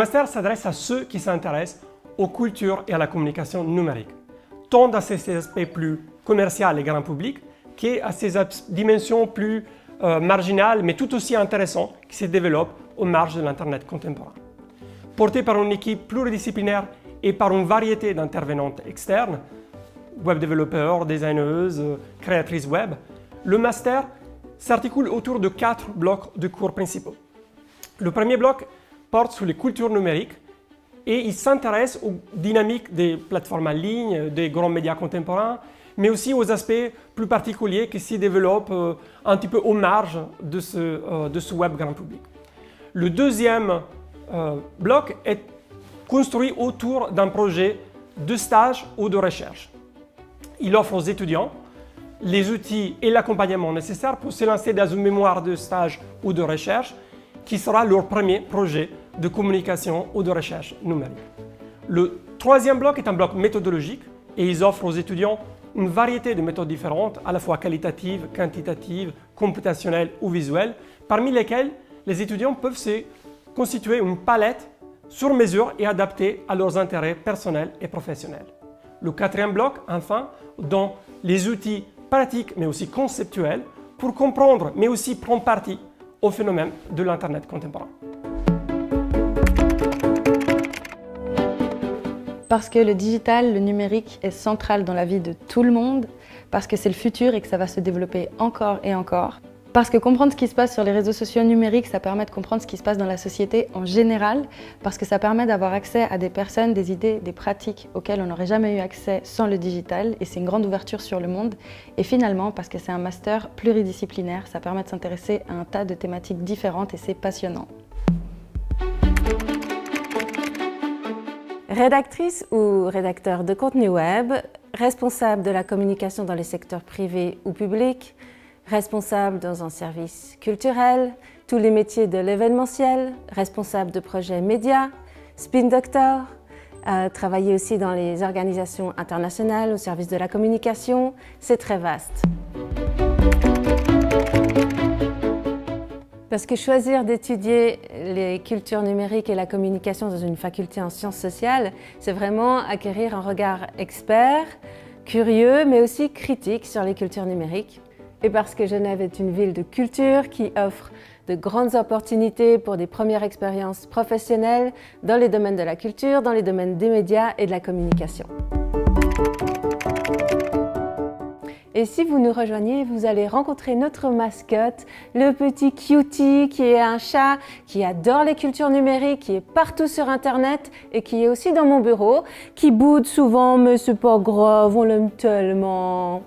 master s'adresse à ceux qui s'intéressent aux cultures et à la communication numérique, tant dans ses aspects plus commerciaux et grand public, qu'à ses dimensions plus marginales, mais tout aussi intéressantes, qui se développent aux marges de l'Internet contemporain. Porté par une équipe pluridisciplinaire et par une variété d'intervenantes externes, web développeurs, designeuses, créatrices web, le master s'articule autour de 4 blocs de cours principaux. Le premier bloc porte sur les cultures numériques et il s'intéresse aux dynamiques des plateformes en ligne, des grands médias contemporains, mais aussi aux aspects plus particuliers qui s'y développent un petit peu aux marges de ce web grand public. Le deuxième bloc est construit autour d'un projet de stage ou de recherche. Il offre aux étudiants les outils et l'accompagnement nécessaires pour se lancer dans une mémoire de stage ou de recherche qui sera leur premier projet de communication ou de recherche numérique. Le troisième bloc est un bloc méthodologique et ils offrent aux étudiants une variété de méthodes différentes, à la fois qualitatives, quantitatives, computationnelles ou visuelles, parmi lesquelles les étudiants peuvent se constituer une palette sur mesure et adaptée à leurs intérêts personnels et professionnels. Le quatrième bloc, enfin, donne les outils pratiques mais aussi conceptuels pour comprendre mais aussi prendre parti au phénomène de l'Internet contemporain. Parce que le digital, le numérique est central dans la vie de tout le monde, parce que c'est le futur et que ça va se développer encore et encore. Parce que comprendre ce qui se passe sur les réseaux sociaux numériques, ça permet de comprendre ce qui se passe dans la société en général, parce que ça permet d'avoir accès à des personnes, des idées, des pratiques auxquelles on n'aurait jamais eu accès sans le digital, et c'est une grande ouverture sur le monde. Et finalement, parce que c'est un master pluridisciplinaire, ça permet de s'intéresser à un tas de thématiques différentes et c'est passionnant. Rédactrice ou rédacteur de contenu web, responsable de la communication dans les secteurs privés ou publics, responsable dans un service culturel, tous les métiers de l'événementiel, responsable de projets médias, spin doctor, travailler aussi dans les organisations internationales au service de la communication, c'est très vaste. Parce que choisir d'étudier les cultures numériques et la communication dans une faculté en sciences sociales, c'est vraiment acquérir un regard expert, curieux, mais aussi critique sur les cultures numériques. Et parce que Genève est une ville de culture qui offre de grandes opportunités pour des premières expériences professionnelles dans les domaines de la culture, dans les domaines des médias et de la communication. Et si vous nous rejoignez, vous allez rencontrer notre mascotte, le petit cutie qui est un chat qui adore les cultures numériques, qui est partout sur Internet et qui est aussi dans mon bureau, qui boude souvent, mais c'est pas grave, on l'aime tellement.